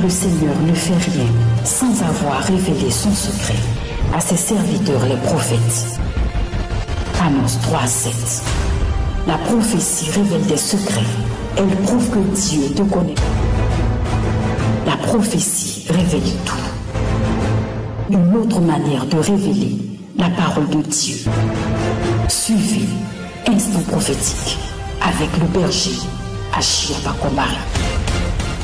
le Seigneur ne fait rien sans avoir révélé son secret à ses serviteurs les prophètes. Amos 3:7. La prophétie révèle des secrets. Elle prouve que Dieu te connaît. La prophétie révèle tout. Une autre manière de révéler la parole de Dieu. Suivez Instant prophétique avec le berger Achille Pakomari.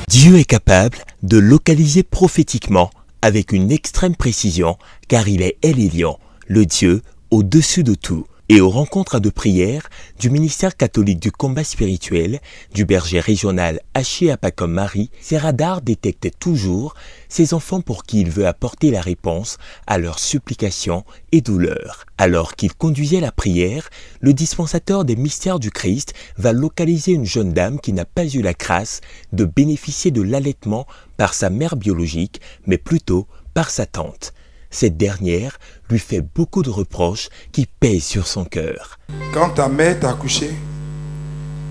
Dieu est capable de localiser prophétiquement avec une extrême précision car il est El Elyon, le Dieu au-dessus de tout. Et aux rencontres de prière du ministère catholique du combat spirituel du berger régional Achille Pakomari, ces radars détectent toujours ces enfants pour qui il veut apporter la réponse à leurs supplications et douleurs. Alors qu'il conduisait la prière, le dispensateur des mystères du Christ va localiser une jeune dame qui n'a pas eu la grâce de bénéficier de l'allaitement par sa mère biologique, mais plutôt par sa tante. Cette dernière lui fait beaucoup de reproches qui pèsent sur son cœur. Quand ta mère t'a accouché,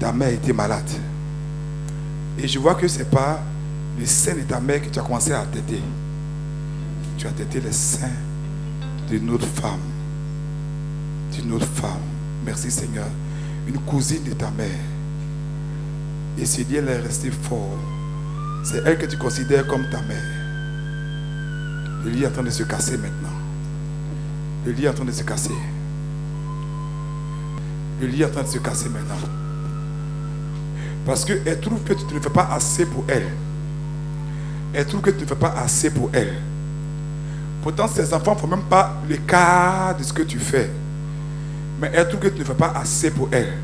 ta mère était malade. Et je vois que ce n'est pas le sein de ta mère que tu as commencé à téter. Tu as tété le sein d'une autre femme. D'une autre femme. Merci Seigneur. Une cousine de ta mère. Et ce lien est resté fort. C'est elle que tu considères comme ta mère. Le lit est en train de se casser maintenant. Le lit est en train de se casser. Le lit est en train de se casser maintenant. Parce qu'elle trouve que tu ne fais pas assez pour elle. Elle trouve que tu ne fais pas assez pour elle. Pourtant, ces enfants ne font même pas le quart de ce que tu fais. Mais elle trouve que tu ne fais pas assez pour elle.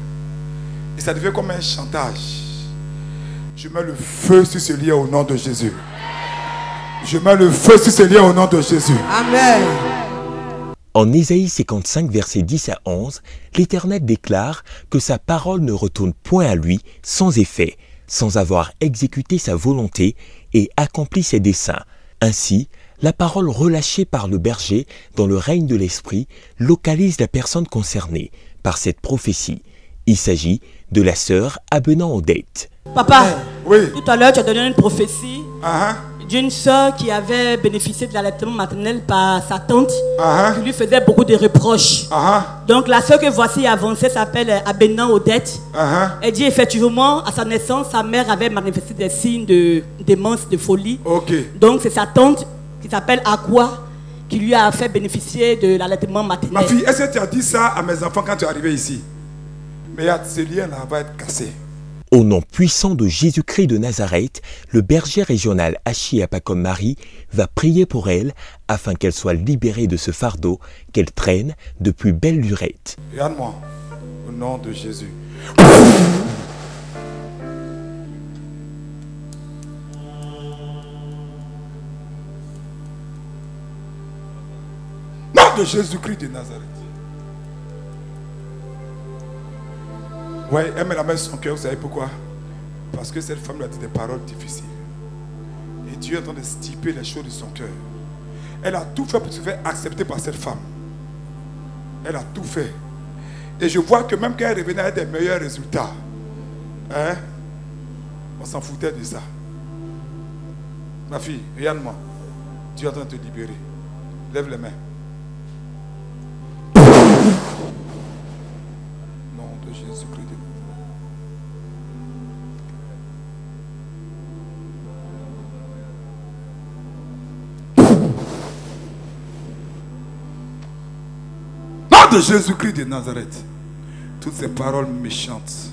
Et ça devient comme un chantage. Je mets le feu sur ce lit au nom de Jésus. Je mets le feu sur ce lien au nom de Jésus. Amen. En Ésaïe 55, versets 10 à 11, l'Éternel déclare que sa parole ne retourne point à lui sans effet, sans avoir exécuté sa volonté et accompli ses desseins. Ainsi, la parole relâchée par le berger dans le règne de l'Esprit localise la personne concernée par cette prophétie. Il s'agit de la sœur Abenan Odette. Papa, oui. Tout à l'heure tu as donné une prophétie d'une sœur qui avait bénéficié de l'allaitement maternel par sa tante qui lui faisait beaucoup de reproches. Donc la sœur que voici avancée s'appelle Abenan Odette. Elle dit effectivement à sa naissance sa mère avait manifesté des signes de démence, de folie. Donc c'est sa tante qui s'appelle Aqua qui lui a fait bénéficier de l'allaitement maternel. Ma fille, est-ce que tu as dit ça à mes enfants quand tu es arrivé ici? Mais ce lien-là va être cassé. Au nom puissant de Jésus-Christ de Nazareth, le berger régional Achille Pakomari va prier pour elle afin qu'elle soit libérée de ce fardeau qu'elle traîne de plus belle lurette. Regarde-moi, au nom de Jésus. Nom de Jésus-Christ de Nazareth. Ouais, elle met la main sur son cœur, vous savez pourquoi? Parce que cette femme lui a dit des paroles difficiles. Et Dieu est en train de stiper les choses de son cœur. Elle a tout fait pour se faire accepter par cette femme. Elle a tout fait. Et je vois que même quand elle revenait avec des meilleurs résultats, on s'en foutait de ça. Ma fille, regarde-moi. Dieu est en train de te libérer. Lève les mains. Nom de Jésus-Christ. De Jésus-Christ de Nazareth, toutes ces paroles méchantes,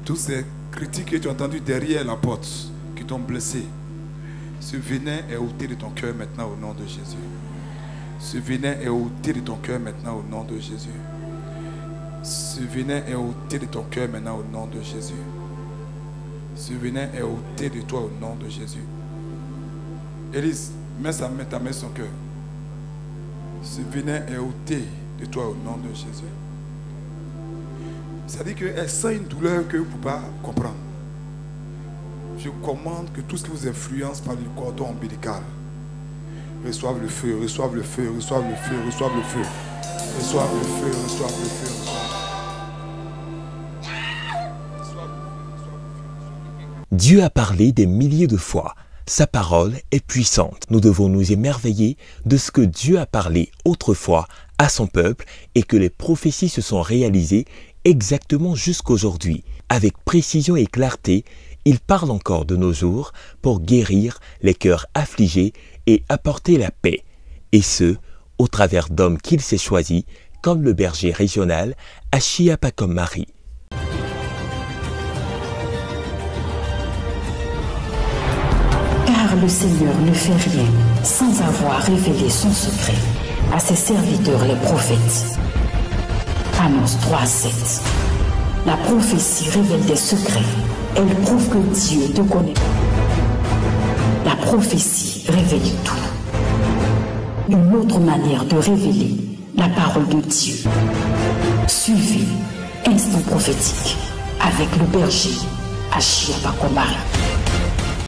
toutes ces critiques que tu as entendues derrière la porte qui t'ont blessé, ce venin est ôté de ton cœur maintenant au nom de Jésus. Ce venin est ôté de ton cœur maintenant au nom de Jésus. Ce venin est ôté de ton cœur maintenant au nom de Jésus. Ce venin est ôté de toi au nom de Jésus. Élise, mets ta main sur son cœur. Ce venin est ôté de toi au nom de Jésus. C'est-à-dire qu'elle sent une douleur que vous ne pouvez pas comprendre. Je commande que tout ce qui vous influence par le cordon ombilical reçoive le feu, reçoive le feu, reçoive le feu, reçoive le feu. Reçoive le feu, reçoive le feu, reçoive. Dieu a parlé des milliers de fois. Sa parole est puissante. Nous devons nous émerveiller de ce que Dieu a parlé autrefois à son peuple et que les prophéties se sont réalisées exactement jusqu'aujourd'hui. Avec précision et clarté, il parle encore de nos jours pour guérir les cœurs affligés et apporter la paix. Et ce, au travers d'hommes qu'il s'est choisis, comme le berger régional Achiapakomari. Car le Seigneur ne fait rien sans avoir révélé son secret à ses serviteurs les prophètes. Amos 3:7. La prophétie révèle des secrets. Elle prouve que Dieu te connaît. La prophétie révèle tout. Une autre manière de révéler la parole de Dieu. Suivez Instant prophétique avec le berger Achiapakomari.